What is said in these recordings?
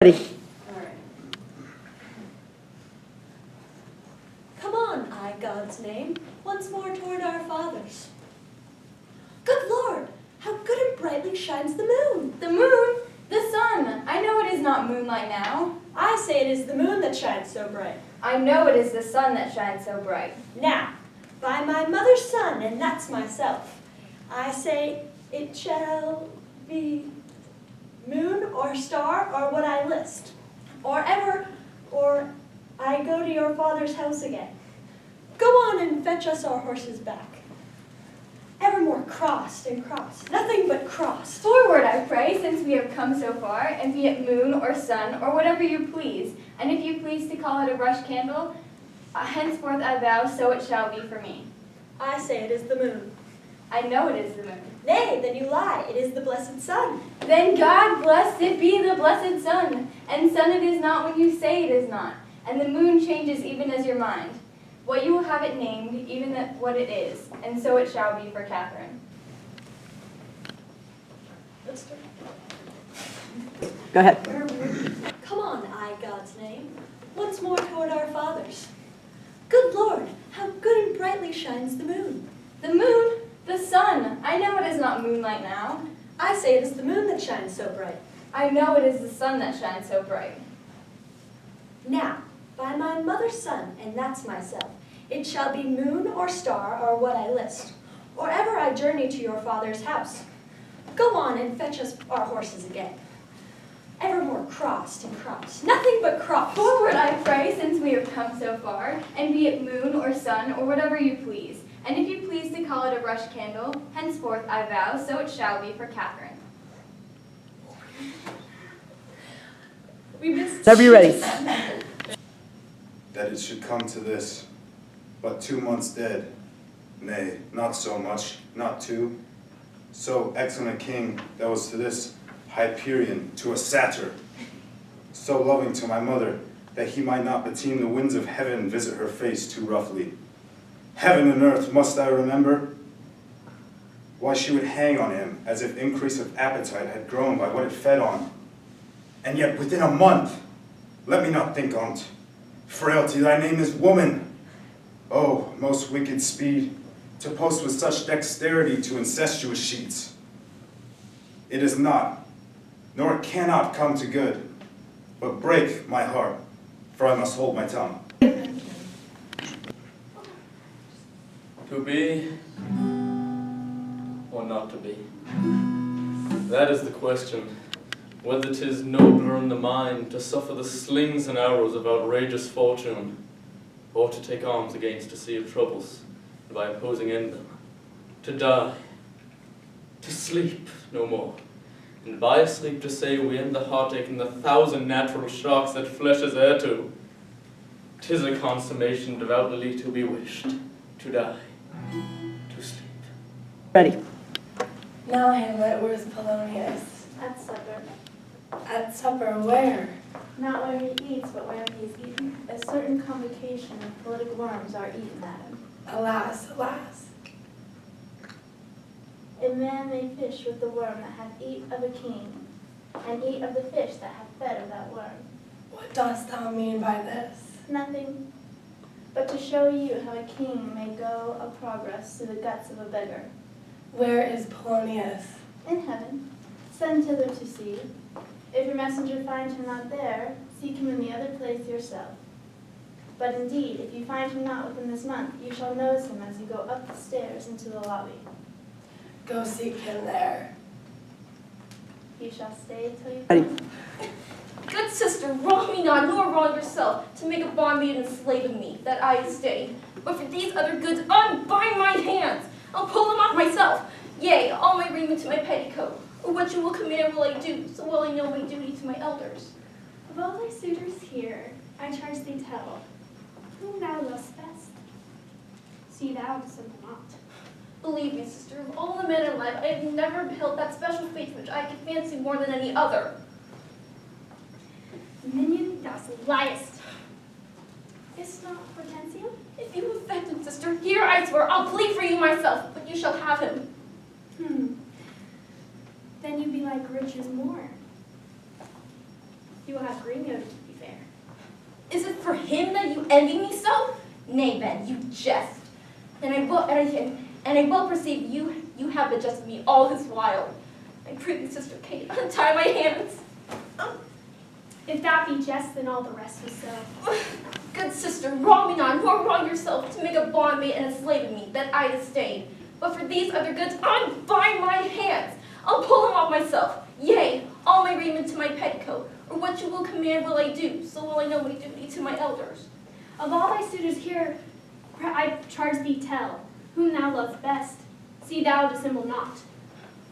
Ready. All right. Come on, I, God's name, once more toward our fathers. Good Lord, how good and brightly shines the moon. The moon? The sun. I know it is not moonlight now. I say it is the moon that shines so bright. I know it is the sun that shines so bright. Now, by my mother's son, and that's myself, I say it shall be moon or star or what I list, or I go to your father's house again. Go on and fetch us our horses back. Evermore crossed and crossed, nothing but crossed. Forward, I pray, since we have come so far, and be it moon or sun or whatever you please. And if you please to call it a brush candle, henceforth I vow so it shall be for me. I say it is the moon. I know it is the moon. Nay, then you lie. It is the blessed sun. Then God blessed it be the blessed sun. And sun it is not when you say it is not. And the moon changes even as your mind. What you will have it named, even what it is, and so it shall be for Catherine. Go ahead. Come on, I, God's name, once more toward our fathers. Good Lord, how good and brightly shines the moon. The moon? The sun. I know it is not moonlight now. I say it is the moon that shines so bright. I know it is the sun that shines so bright. Now, by my mother's son, and that's myself, it shall be moon or star or what I list, or ever I journey to your father's house. Go on and fetch us our horses again. Evermore crossed and crossed, nothing but crossed. Forward, I pray, since we have come so far, and be it moon or sun or whatever you please. And if you please to call it a brush candle, henceforth I vow so it shall be for Catherine. We missed. Whenever you're ready. That it should come to this, but 2 months dead, nay, not so much, not 2. So excellent a king that was to this Hyperion, to a satyr, so loving to my mother that he might not beteem the winds of heaven visit her face too roughly. Heaven and earth must I remember? Why she would hang on him as if increase of appetite had grown by what it fed on. And yet within a month, let me not think on't. Frailty, thy name is woman. Oh, most wicked speed, to post with such dexterity to incestuous sheets. It is not, nor it cannot come to good, but break my heart, for I must hold my tongue. To be or not to be? That is the question. Whether 'tis nobler in the mind to suffer the slings and arrows of outrageous fortune, or to take arms against a sea of troubles, and by opposing end them, to die, to sleep no more, and by a sleep to say we end the heartache and the 1,000 natural shocks that flesh is heir to. 'Tis a consummation devoutly to be wished, to die, to sleep. Ready. Now, Hamlet, where's Polonius? At supper. At supper, where? Not where he eats, but where he is eaten. A certain convocation of politic worms are eaten at him. Alas, alas. A man may fish with the worm that hath eat of a king, and eat of the fish that hath fed of that worm. What dost thou mean by this? Nothing, but to show you how a king may go a progress through the guts of a beggar. Where is Polonius? In heaven, send hither to see. If your messenger find him not there, seek him in the other place yourself. But indeed, if you find him not within this month, you shall notice him as you go up the stairs into the lobby. Go seek him there. You shall stay till you Ready. find him. Good sister, wrong me not, nor wrong yourself, to make a bondmaid and slave of me, that I stay. But for these other goods, unbind my hands. I'll pull them off myself. Yea, all my raiment to my petticoat. Or what you will command will I do, so well I know my duty to my elders. Of all thy suitors here, I charge thee tell, whom thou lovest best. See thou dissemble not. Believe me, sister, of all the men in life, I have never beheld that special face which I could fancy more than any other. Minion, thou liest. Is not Hortensio? If you offend him, sister, here I swear I'll plead for you myself, but you shall have him. Then you be like riches more. You will have Greenwood to be fair. Is it for him that you envy me so? Nay then, you jest. And I will perceive you have adjusted me all this while. My pretty sister Kate, untie my hands. If that be jest, then all the rest was so. Good sister, wrong me not, nor wrong yourself, to make a bondmaid and a slave of me, that I disdain. But for these other goods, unbind my hands. I'll pull them off myself. Yea, all my raiment to my petticoat, or what you will command will I do, so will I know my duty to my elders. Of all thy suitors here, I charge thee tell, whom thou lovest best. See thou dissemble not.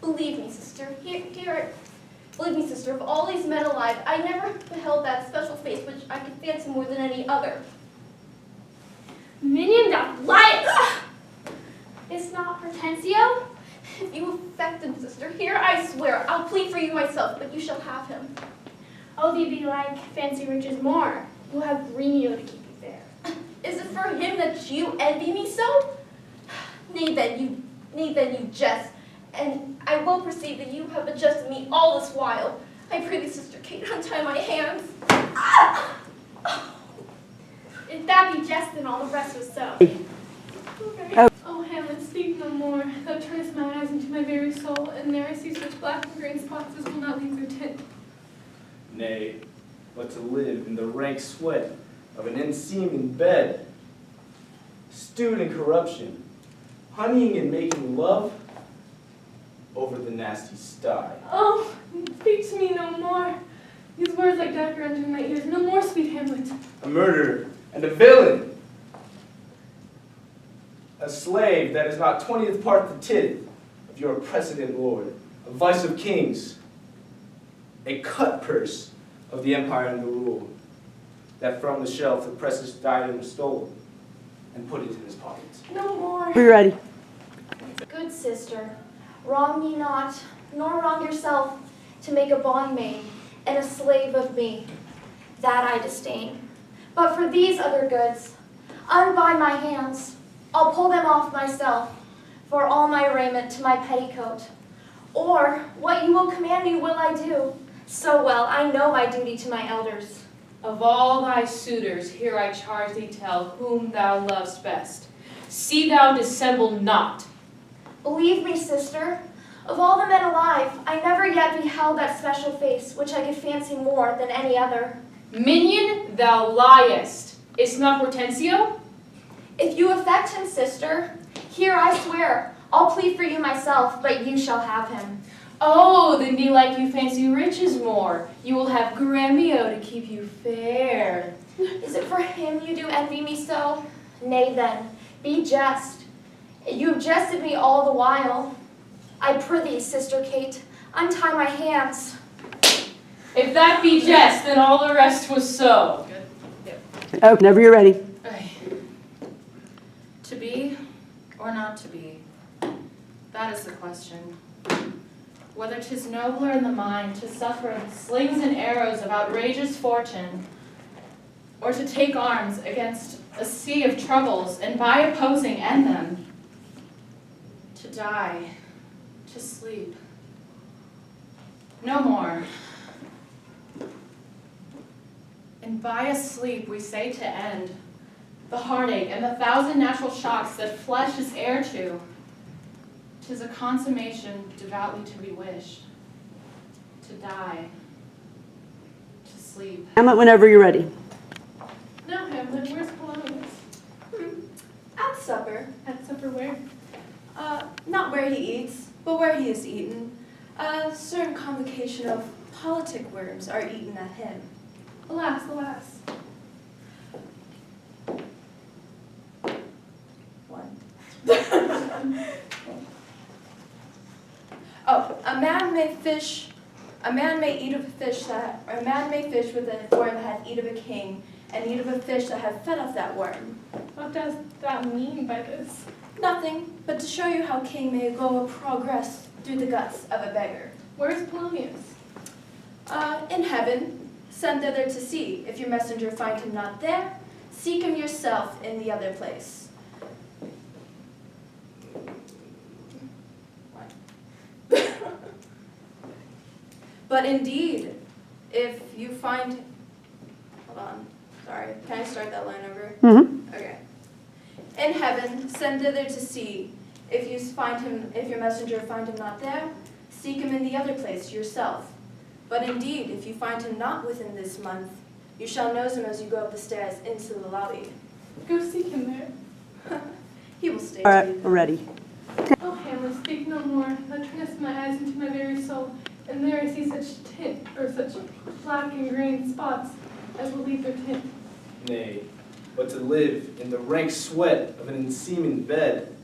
Believe me, sister, believe me, sister, of all these men alive, I never beheld that special face which I could fancy more than any other. Minion, thou liest! Is not Hortensio? If you affect him, sister, here I swear, I'll plead for you myself, but you shall have him. Oh, thee be like fancy riches more. You'll have Greenio to keep you fair. Is it for him that you envy me so? Nay then, you jest, and I will perceive that you have adjusted me all this while. I pray thee, sister Kate, untie my hands. If that be jest, then all the rest was so. Oh, Hamlet, speak no more. Thou turnest my eyes into my very soul, and there I see such black and grey spots as will not leave their tint. Nay, but to live in the rank sweat of an unseeming bed, stewed in corruption, honeying and making love over the nasty sty. Oh, speak to me no more. These words like dagger enter my ears. No more, sweet Hamlet. A murderer and a villain, a slave that is not 20th part the tithe of your precedent lord, a vice of kings, a cut purse of the empire and the rule, that from the shelf the precious diadem was stolen and put it in his pocket. No more. Be ready. Good sister, wrong me not, nor wrong yourself, to make a bondmaid and a slave of me. That I disdain. But for these other goods, unbind my hands. I'll pull them off myself, for all my raiment to my petticoat. Or what you will command me will I do. So well I know my duty to my elders. Of all thy suitors, here I charge thee tell whom thou lovest best. See thou dissemble not. Believe me, sister, of all the men alive, I never yet beheld that special face, which I could fancy more than any other. Minion, thou liest. Is not Hortensio? If you affect him, sister, here I swear, I'll plead for you myself, but you shall have him. Oh, then be like you fancy riches more. You will have Gremio to keep you fair. Is it for him you do envy me so? Nay then, be just. You have jested me all the while. I prithee, sister Kate, untie my hands. If that be jest, then all the rest was so. Oh, whenever you're ready. To be or not to be, that is the question. Whether 'tis nobler in the mind to suffer the slings and arrows of outrageous fortune, or to take arms against a sea of troubles, and by opposing end them, to die, to sleep. No more. And by a sleep we say to end the heartache and the thousand natural shocks that flesh is heir to. 'Tis a consummation devoutly to be wished. To die, to sleep. Hamlet, whenever you're ready. Now, Hamlet, where's Polonius? At supper. At supper where? Not where he eats, but where he is eaten. A certain convocation of politic worms are eaten at him. Alas, alas. One. Oh, a man may eat of a fish that, or a man may fish with a worm that hath eat of a king, and eat of a fish that hath fed off that worm. What does that mean by this? Nothing, but to show you how king may go a progress through the guts of a beggar. Where's Polonius? In heaven, send thither to see. If your messenger find him not there, seek him yourself in the other place. But indeed, if you find, hold on, sorry, can I start that line over? Mm-hmm. Okay. In heaven, send thither to see. If you find him, if your messenger find him not there, seek him in the other place yourself. But indeed, if you find him not within this month, you shall know him as you go up the stairs into the lobby. Go seek him there. He will stay All to right, you. we're ready. Oh, Hamlet, speak no more. Thou turnest my eyes into my very soul, and there I see such tint, or such black and green spots, as will leave their tint. Nay, but to live in the rank sweat of an enseamed bed,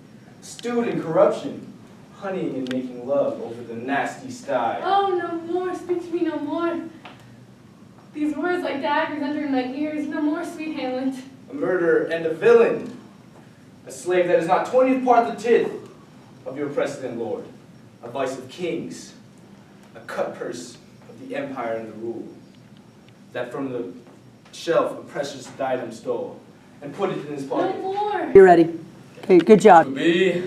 stewed in corruption, honeying and making love over the nasty sty. Oh, no more, speak to me no more. These words like daggers enter my ears, no more, sweet Hamlet. A murderer and a villain, a slave that is not 20th part the tithe of your precedent lord, a vice of kings, a cutpurse of the empire and the rule, that from the shelf a precious diadem stole, and put it in his No pocket. more. You're ready. Okay, good To job. be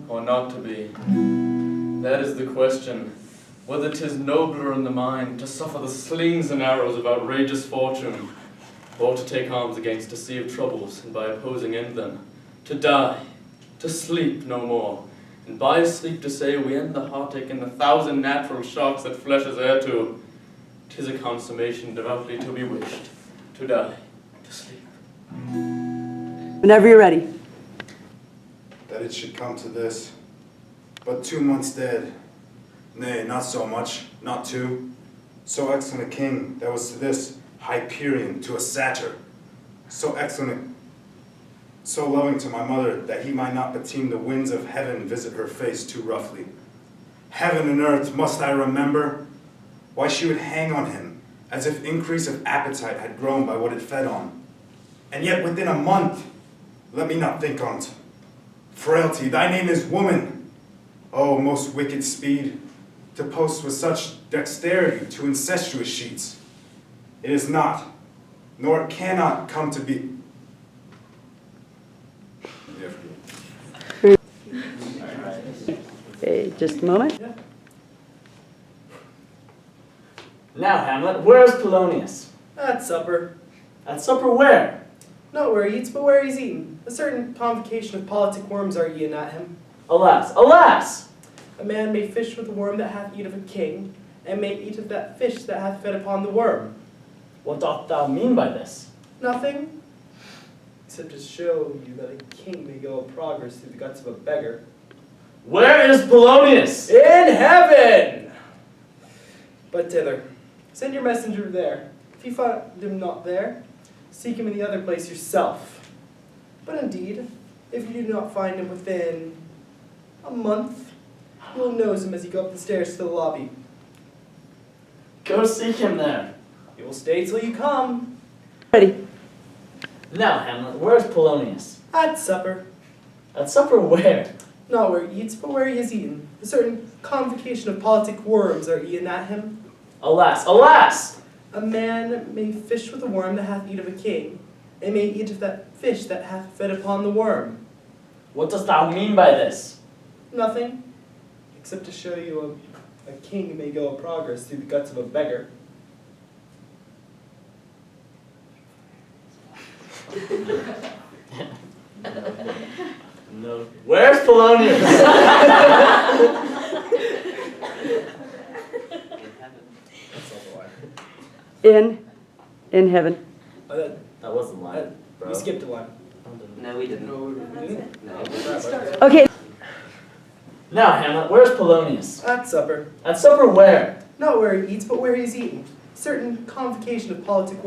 or not to be? That is the question. Whether 'tis nobler in the mind to suffer the slings and arrows of outrageous fortune, or to take arms against a sea of troubles, and by opposing end them, to die, to sleep no more, and by a sleep to say we end the heartache and the thousand natural shocks that flesh is heir to. 'Tis a consummation devoutly to be wished, to die, to sleep. Whenever you're ready. That it should come to this, but 2 months dead, nay, not so much, not 2. So excellent a king that was to this Hyperion, to a satyr, so excellent, so loving to my mother that he might not beteem the winds of heaven visit her face too roughly. Heaven and earth must I remember, why she would hang on him, as if increase of appetite had grown by what it fed on. And yet within a month, let me not think on't. Frailty, thy name is woman. Oh, most wicked speed, to post with such dexterity to incestuous sheets. It is not, nor cannot come to be. Okay, just a moment. Now, Hamlet, where is Polonius? At supper. At supper where? Not where he eats, but where he's eaten. A certain convocation of politic worms are eaten at him. Alas, alas! A man may fish with the worm that hath eat of a king, and may eat of that fish that hath fed upon the worm. What doth thou mean by this? Nothing, except to show you that a king may go a progress through the guts of a beggar. Where is Polonius? In heaven! But thither. Send your messenger there. If you find him not there, seek him in the other place yourself. But indeed, if you do not find him within a month, you will nose him as you go up the stairs to the lobby. Go seek him there. He will stay till you come. Ready. Now, Hamlet, where is Polonius? At supper. At supper where? Not where he eats, but where he is eaten. A certain convocation of politic worms are eaten at him. Alas, alas! A man may fish with a worm that hath eat of a king, and may eat of that fish that hath fed upon the worm. What dost thou mean by this? Nothing, except to show you a king may go a progress through the guts of a beggar. No. Where's Polonius? In heaven. That was the line, bro. We skipped a line. No, we didn't. No, we didn't? No. Okay. Now, Hamlet, where's Polonius? At supper. At supper where? Not where he eats, but where he is eaten. Certain convocation of politic